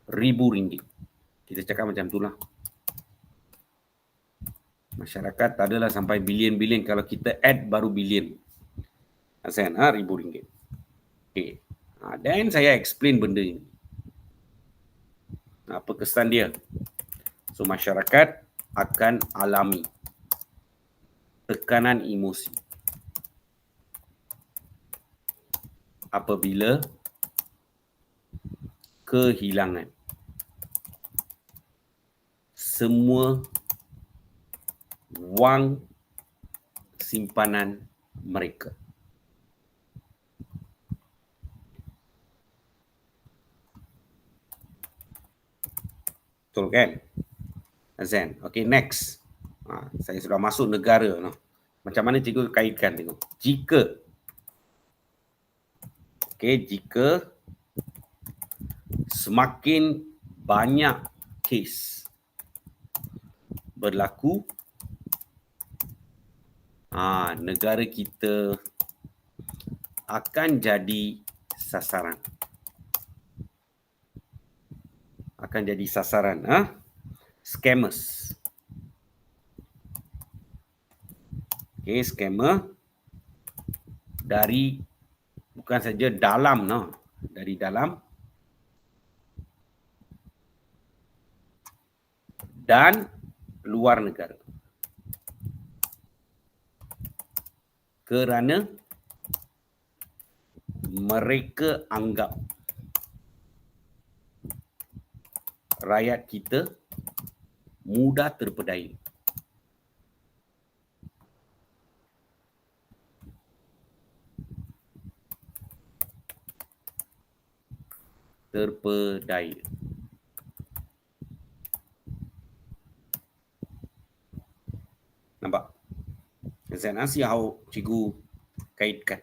S1: ribu ringgit. Kita cakap macam itulah. Masyarakat tak adalah sampai bilion-bilion. Kalau kita add baru bilion. Asen, ribu ringgit. Okay. Dan saya explain benda ini. Apa kesan dia? So, masyarakat akan alami tekanan emosi apabila kehilangan semua wang simpanan mereka. Betul kan? Azan. Okay, next. Saya sudah masuk negara. Macam mana cikgu kaitkan tengok. Jika semakin banyak kes berlaku, negara kita akan jadi sasaran. Scammers. Okay, scammer dari bukan saja dalam, dari dalam dan luar negara. Kerana mereka anggap rakyat kita mudah terpedaya. Nampak? Saya how cikgu kaitkan.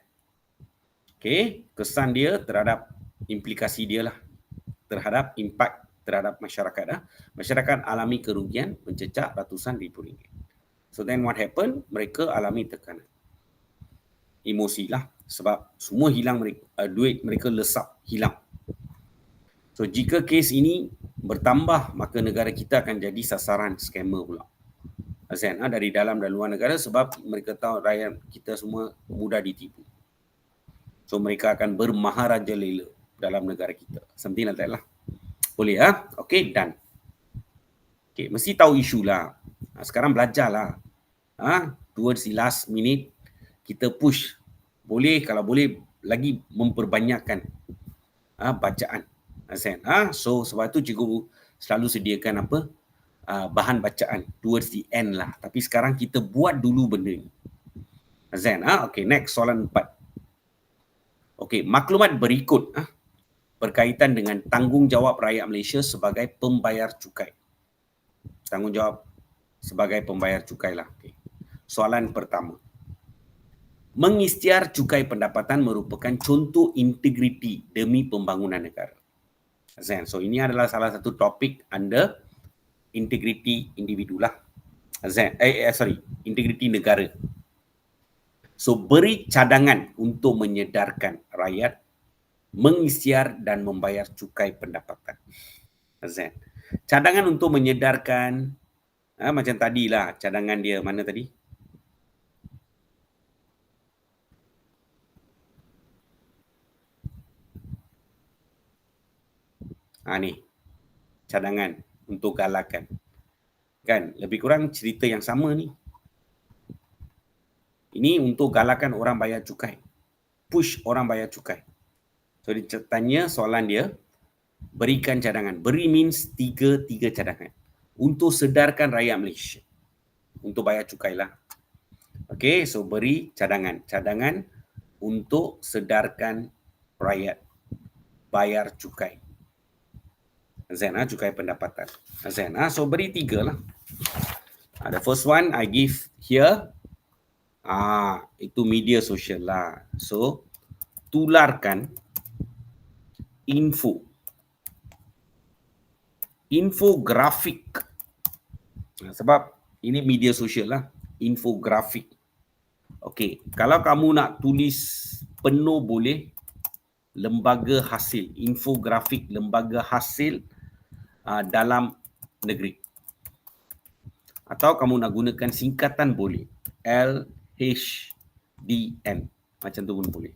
S1: Okay, kesan dia terhadap implikasi dia lah. Terhadap impak terhadap masyarakat. Masyarakat alami kerugian mencecah ratusan ribu ringgit. So then what happen? Mereka alami tekanan. Emosi lah. Sebab semua hilang, duit mereka lesap, hilang. So jika kes ini bertambah, maka negara kita akan jadi sasaran scammer pula. Azan, dari dalam dan luar negara sebab mereka tahu rakyat kita semua mudah ditipu. So mereka akan bermaharaja lela dalam negara kita. Something like that lah. Boleh Okay, done. Okay, mesti tahu isu lah. Sekarang belajar lah. Towards the last minute, kita push. Boleh, kalau boleh lagi memperbanyakkan bacaan. So sebab tu cikgu selalu sediakan bahan bacaan towards the end lah. Tapi sekarang kita buat dulu benda ni. Okay, next soalan 4. Okay, maklumat berikut berkaitan dengan tanggungjawab rakyat Malaysia sebagai pembayar cukai. Tanggungjawab sebagai pembayar cukai lah. Okay. Soalan pertama. Mengisytiar cukai pendapatan merupakan contoh integriti demi pembangunan negara. So ini adalah salah satu topik under integriti individu lah. Integriti negara. So beri cadangan untuk menyedarkan rakyat mengisytiar dan membayar cukai pendapatan. Cadangan untuk menyedarkan macam tadilah cadangan dia mana tadi? Ni cadangan untuk galakan. Kan lebih kurang cerita yang sama ni. Ini untuk galakan orang bayar cukai. Push orang bayar cukai. So dia tanya soalan dia, berikan cadangan. Beri means tiga cadangan. Untuk sedarkan rakyat Malaysia. Untuk bayar cukai lah. Okay, so beri cadangan. Cadangan untuk sedarkan rakyat bayar cukai. Cukai pendapatan. So beri 3 lah. The first one I give here. Itu media sosial lah. So tularkan infografik. Sebab ini media sosial lah. Infografik. Okey, kalau kamu nak tulis penuh boleh. Lembaga hasil, infografik lembaga hasil dalam negeri. Atau kamu nak gunakan singkatan boleh. LHDN. Macam tu pun boleh.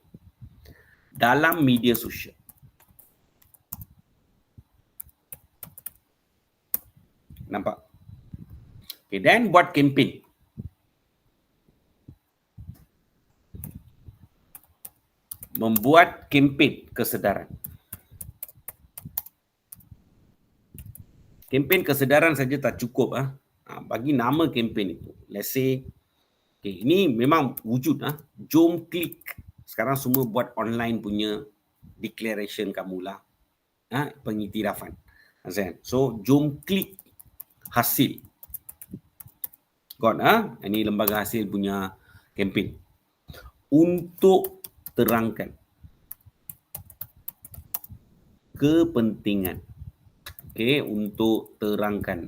S1: Dalam media sosial. Nampak? Okay, then buat kempen. Membuat kempen kesedaran. Kempen kesedaran saja tak cukup. Bagi nama kempen itu. Let's say, okay, ini memang wujud. Jom klik. Sekarang semua buat online punya declaration kamulah. Pengiktirafan. So, jom klik hasil. Ini lembaga hasil punya kempen. Untuk terangkan kepentingan. Okey, untuk terangkan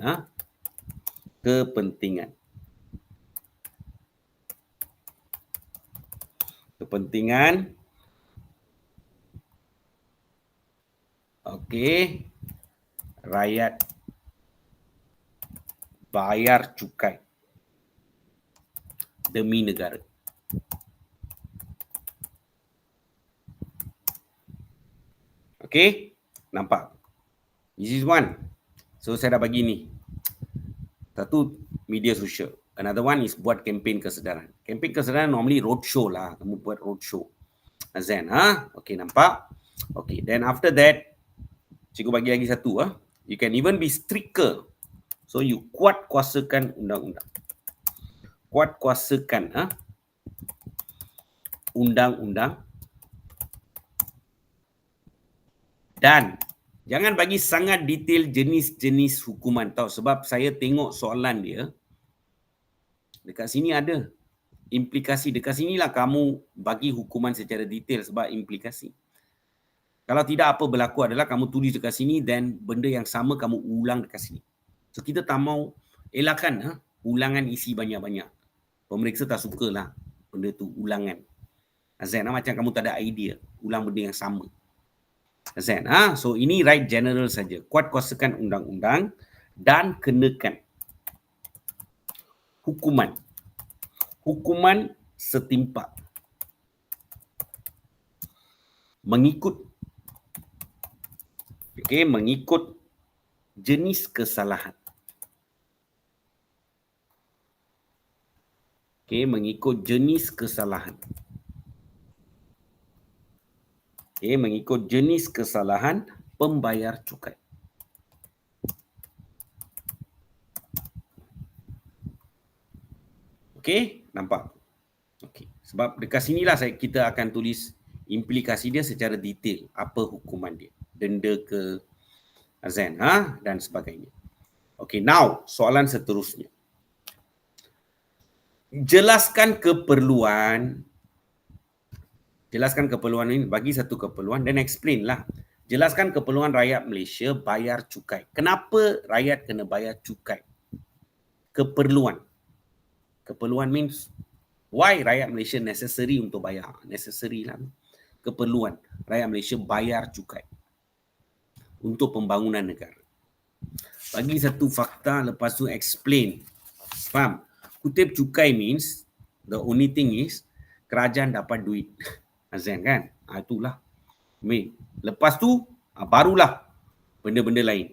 S1: kepentingan. Kepentingan. Okey. Rakyat bayar cukai demi negara. Okey, nampak? This is one. So saya dah bagi ni. Satu media sosial. Another one is buat kempen kesedaran. Kempen kesedaran normally roadshow lah. Kamu buat roadshow. Okey, nampak? Okey, then after that, cikgu bagi lagi satu. You can even be stricter. So you kuat kuasakan undang-undang. Kuat kuasakan undang-undang. Dan jangan bagi sangat detail jenis-jenis hukuman tau, sebab saya tengok soalan dia dekat sini ada implikasi. Dekat sinilah kamu bagi hukuman secara detail sebab implikasi. Kalau tidak, apa berlaku adalah kamu tulis dekat sini dan benda yang sama kamu ulang dekat sini. So kita tak mau elakkan ulangan isi banyak-banyak. Pemeriksa tak sukalah benda tu ulangan. Macam kamu tak ada idea, ulang benda yang sama. So ini right general saja. Kuat kuasakan undang-undang dan kenakan hukuman setimpal mengikut jenis kesalahan. Mengikut jenis kesalahan. Mengikut jenis kesalahan pembayar cukai. Okey, nampak? Okey, sebab dekat sinilah kita akan tulis implikasi dia secara detail, apa hukuman dia. denda ke Azan dan sebagainya. Okay, now soalan seterusnya. Jelaskan keperluan ini, bagi satu keperluan dan explain lah. Jelaskan keperluan rakyat Malaysia bayar cukai. Kenapa rakyat kena bayar cukai? Keperluan means why rakyat Malaysia necessary untuk bayar. Necessary lah. Keperluan rakyat Malaysia bayar cukai untuk pembangunan negara. Bagi satu fakta, lepas tu explain. Faham? Kutip cukai means the only thing is kerajaan dapat duit. Azan kan? Itulah. Lepas tu barulah benda-benda lain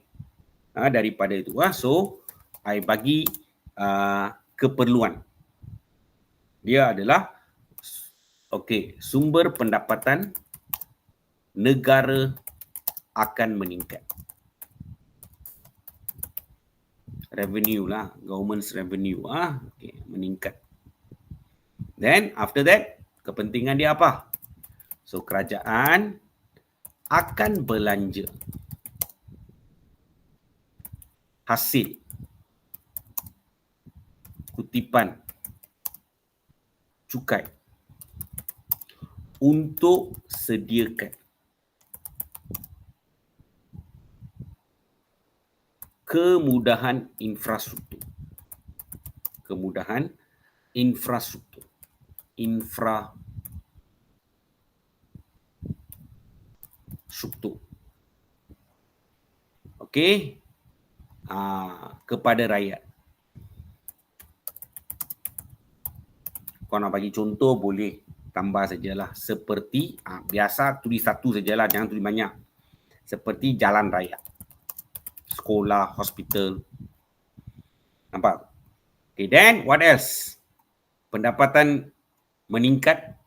S1: daripada itu. So I bagi keperluan. Dia adalah sumber pendapatan negara akan meningkat. Revenue lah, government's revenue meningkat. Then after that, kepentingan dia apa? So kerajaan akan belanja hasil kutipan cukai untuk sediakan kemudahan infrastruktur. Okey. Kepada rakyat. Kau nak bagi contoh boleh tambah sajalah. Seperti biasa tulis satu sajalah, jangan tulis banyak. Seperti jalan raya, sekolah, hospital. Nampak? Okay, then what else? Pendapatan meningkat,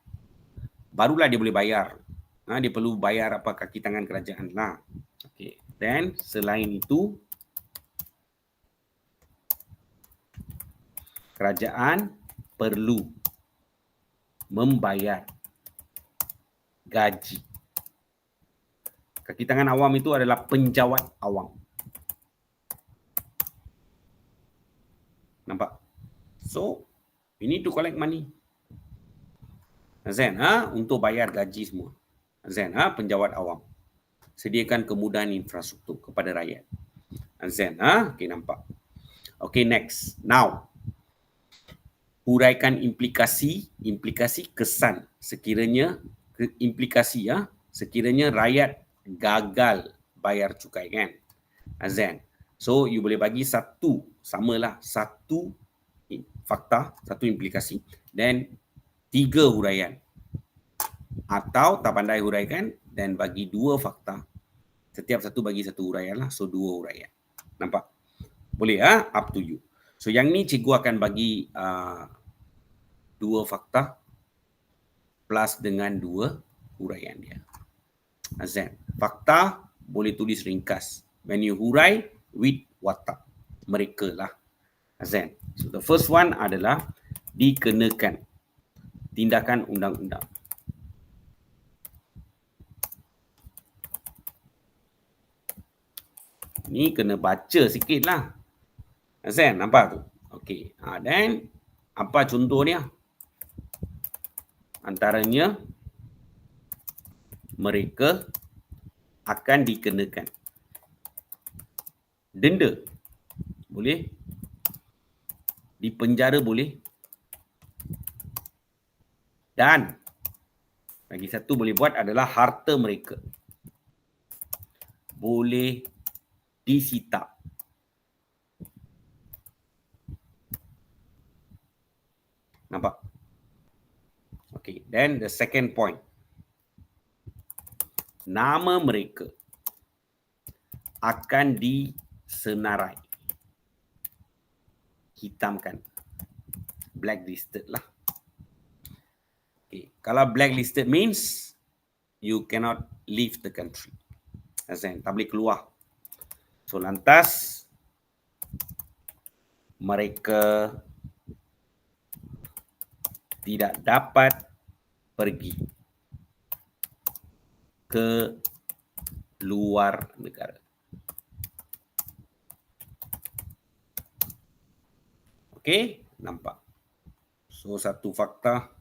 S1: barulah dia boleh bayar. Dia perlu bayar apa kaki tangan kerajaan lah. Okay, then selain itu, kerajaan perlu membayar gaji. Kaki tangan awam itu adalah penjawat awam. Nampak? So, we need to collect money. Azan, untuk bayar gaji semua. Azan, penjawat awam. Sediakan kemudahan infrastruktur kepada rakyat. Azan, okay, nampak. Okay, next. Now, huraikan implikasi kesan sekiranya sekiranya rakyat gagal bayar cukai, kan? Azan. So you boleh bagi satu, samalah satu fakta, satu implikasi, dan 3 huraian. Atau tak pandai huraikan dan bagi 2 fakta. Setiap satu bagi 1 huraian lah, so 2 huraian. Nampak? Boleh up to you. So yang ni cikgu akan bagi 2 fakta plus dengan 2 huraian dia. Azan. Fakta boleh tulis ringkas. When you hurai with watak, mereka lah. Azan. So the first one adalah dikenakan tindakan undang-undang. Ni kena baca sikit lah. Azan, nampak tu? Okey. Dan apa contohnya? Antaranya, mereka akan dikenakan denda, boleh, dipenjara boleh, dan lagi satu boleh buat adalah harta mereka boleh disita. Nampak? Okay, then the second point, nama mereka akan disenarai, hitamkan, blacklisted lah. Okay. Kalau blacklisted means you cannot leave the country. Azan, tak boleh keluar. So lantas mereka tidak dapat pergi ke luar negara. Okey, nampak. So, satu fakta,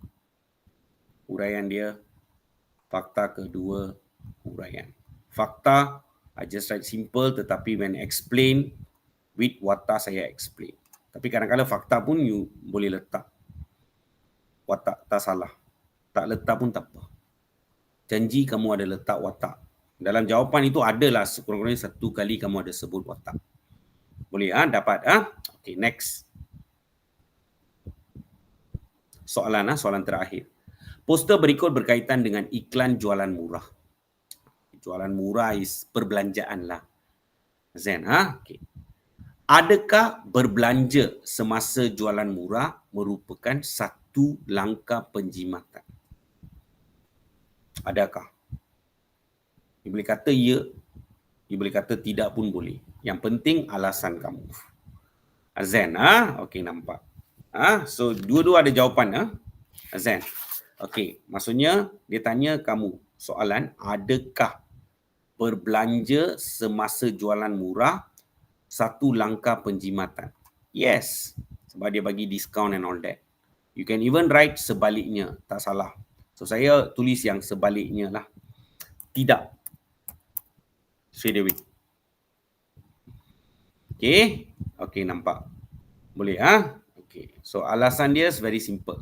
S1: uraian dia. Fakta kedua, uraian. Fakta, I just write simple, tetapi when explain with watak saya explain. Tapi kadang-kadang fakta pun you boleh letak watak, tak salah. Tak letak pun tak apa. Janji kamu ada letak watak. Dalam jawapan itu adalah sekurang-kurangnya satu kali kamu ada sebut watak. Boleh dapat Okay, next. Soalan terakhir. Poster berikut berkaitan dengan iklan jualan murah. Jualan murah is perbelanjaan lah. Zen, okay. Adakah berbelanja semasa jualan murah merupakan satu langkah penjimatan? Adakah? Dia boleh kata ya, dia boleh kata tidak pun boleh. Yang penting alasan kamu. Zen, okey, nampak. So dua-dua ada jawapan. Zen. Okey, maksudnya dia tanya kamu soalan, adakah berbelanja semasa jualan murah satu langkah penjimatan? Yes, sebab dia bagi diskaun and all that. You can even write sebaliknya, tak salah. So saya tulis yang sebaliknya lah. Tidak. Straight away. Okay. Okay, nampak. Boleh Okay. So alasan dia is very simple.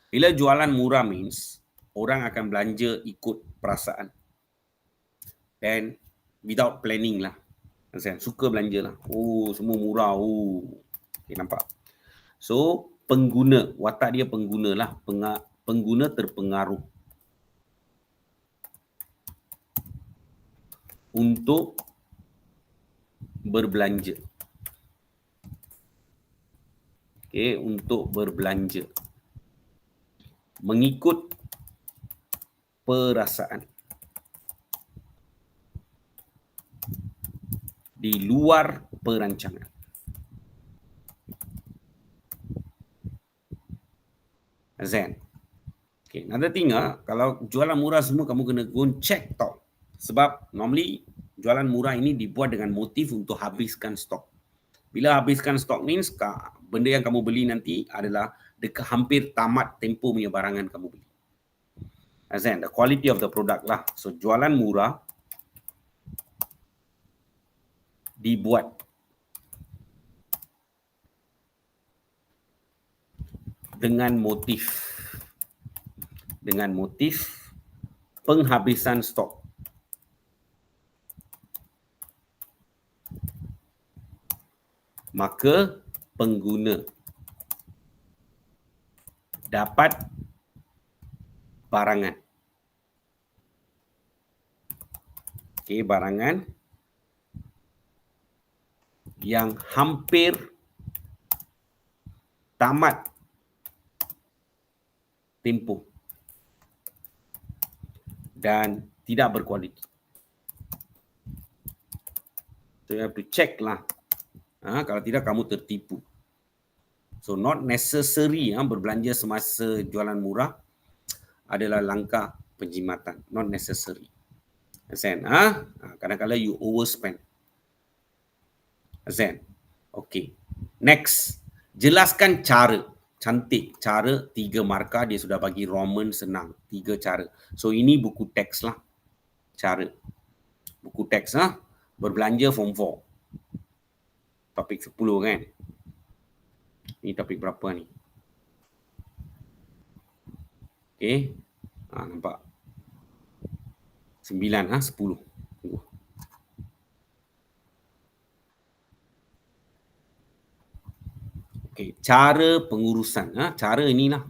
S1: Bila jualan murah means orang akan belanja ikut perasaan. Dan without planning lah. Saya suka belanja lah. Oh, semua murah. Oh. Okay, nampak. So pengguna, watak dia pengguna lah. Pengguna terpengaruh untuk berbelanja. Okay, untuk berbelanja. Mengikut perasaan. Di luar perancangan. Zen. Okay, another thing, kalau jualan murah semua kamu kena go check tau. Sebab normally jualan murah ini dibuat dengan motif untuk habiskan stok. Bila habiskan stok means benda yang kamu beli nanti adalah dekat hampir tamat tempoh punya barangan kamu beli. Zen, the quality of the product lah. So jualan murah dibuat dengan motif penghabisan stok. Maka pengguna dapat barangan. Okey, barangan yang hampir tamat tempoh dan tidak berkualiti. So you have to check lah. Kalau tidak kamu tertipu. So not necessary berbelanja semasa jualan murah adalah langkah penjimatan. Not necessary. Zen, kadang-kadang you overspend. Zen. Okay. Next. Jelaskan cara. Cantik. Cara 3 markah dia sudah bagi Roman senang. 3 cara. So ini buku teks lah. Cara. Buku teks berbelanja form 4. Topik 10 kan. Ini topik berapa ni? Okay. Nampak. 9 10. Okay. Cara pengurusan. Cara inilah.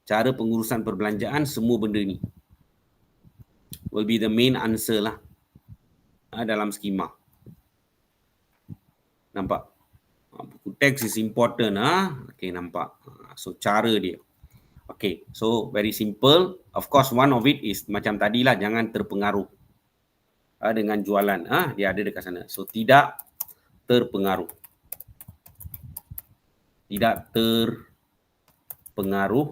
S1: Cara pengurusan perbelanjaan semua benda ni. Will be the main answer lah. Dalam skema. Nampak? Buku teks is important. Okay, nampak. So cara dia. Okay, so very simple. Of course, one of it is macam tadilah, jangan terpengaruh dengan jualan. Dia ada dekat sana. So tidak terpengaruh. Tidak terpengaruh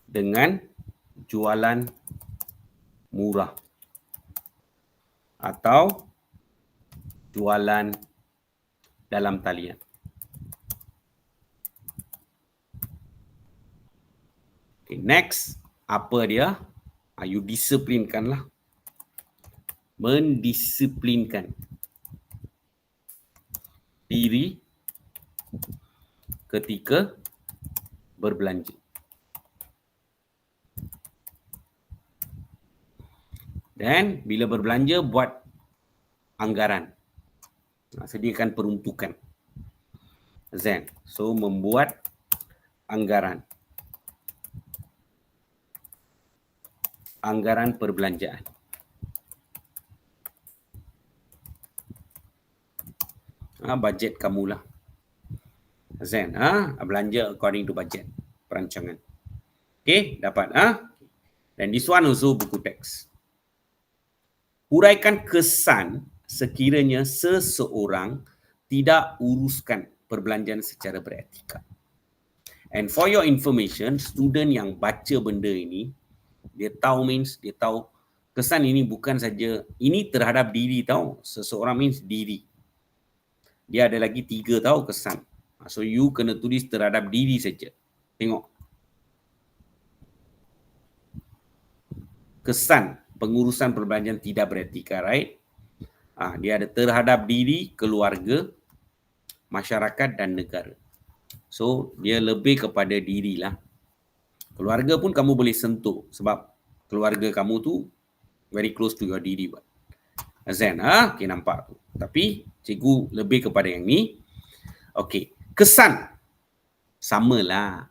S1: dengan jualan murah atau jualan dalam talian. Okay, next, apa dia? You disiplinkanlah. Mendisiplinkan diri ketika berbelanja. Dan bila berbelanja, buat anggaran. Sediakan peruntukan. Zen. So, membuat anggaran. Anggaran perbelanjaan. Bajet kamulah. Zen. Belanja according to budget. Perancangan. Okay, dapat. Dan this one also buku teks. Huraikan kesan sekiranya seseorang tidak uruskan perbelanjaan secara beretika. And for your information, student yang baca benda ini, dia tahu kesan ini bukan saja, ini terhadap diri tahu. Seseorang means diri. Dia ada lagi 3 tahu kesan. So you kena tulis terhadap diri saja. Tengok. Kesan pengurusan perbelanjaan tidak beretika, right? Dia ada terhadap diri, keluarga, masyarakat dan negara. So, dia lebih kepada dirilah. Keluarga pun kamu boleh sentuh sebab keluarga kamu tu very close to your diri. Zen, okay, nampak tu. Tapi cikgu lebih kepada yang ni. Okay, kesan. Samalah.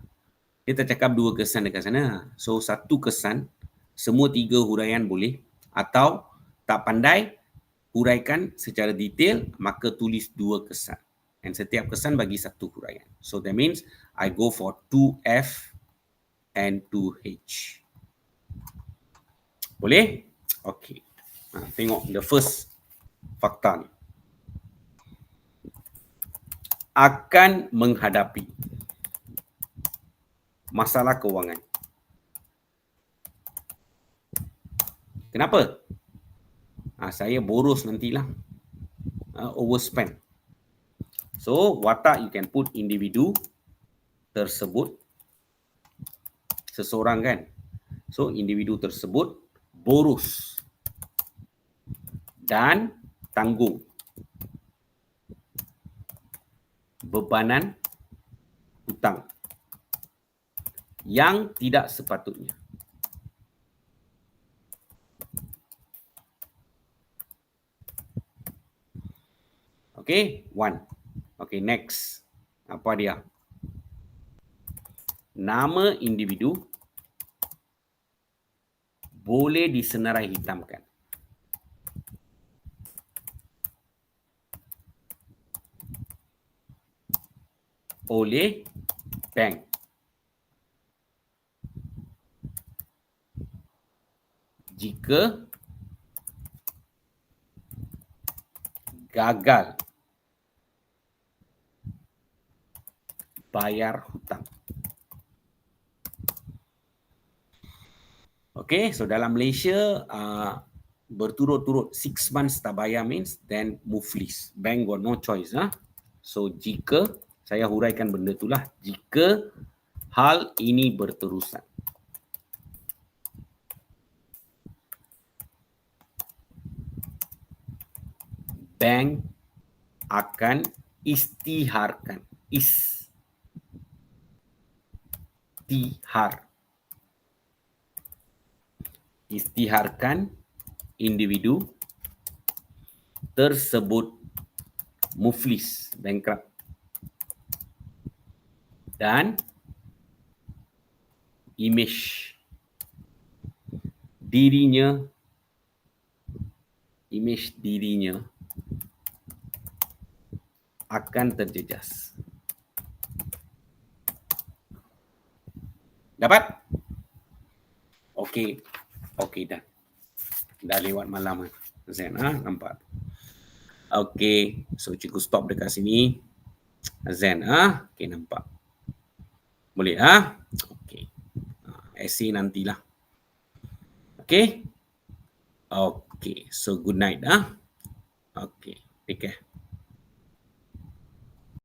S1: Dia tak cakap 2 kesan dekat sana. So, 1 kesan, semua 3 huraian boleh. Atau tak pandai, huraikan secara detail, maka tulis 2 kesan. And setiap kesan bagi 1 huraian. So, that means I go for 2F and 2H. Boleh? Okay. Tengok the first fakta ni. Akan menghadapi masalah kewangan. Kenapa? Saya boros nantilah. Overspend. So, watak you can put individu tersebut. Seseorang kan? So, individu tersebut boros. Dan tanggung bebanan hutang yang tidak sepatutnya. Okay, 1. Okay, next. Apa dia? Nama individu boleh disenarai hitamkan. Oleh bank. Jika gagal bayar hutang. Okay, so dalam Malaysia, berturut-turut 6 months tak bayar means then muflis. Bank got no choice. So, jika, saya huraikan benda itulah, jika hal ini berterusan. Bank akan istiharkan. Istiharkan individu tersebut muflis, bankrupt. Dan image dirinya akan terjejas. Dapat? Okey. Okey dah. Dah lewat malam. Zen, nampak? Okey. So, cikgu stop dekat sini. Zen, okey, nampak. Boleh, Okey. Essay nantilah. Okay? Okay. So good night. Okay. Take care.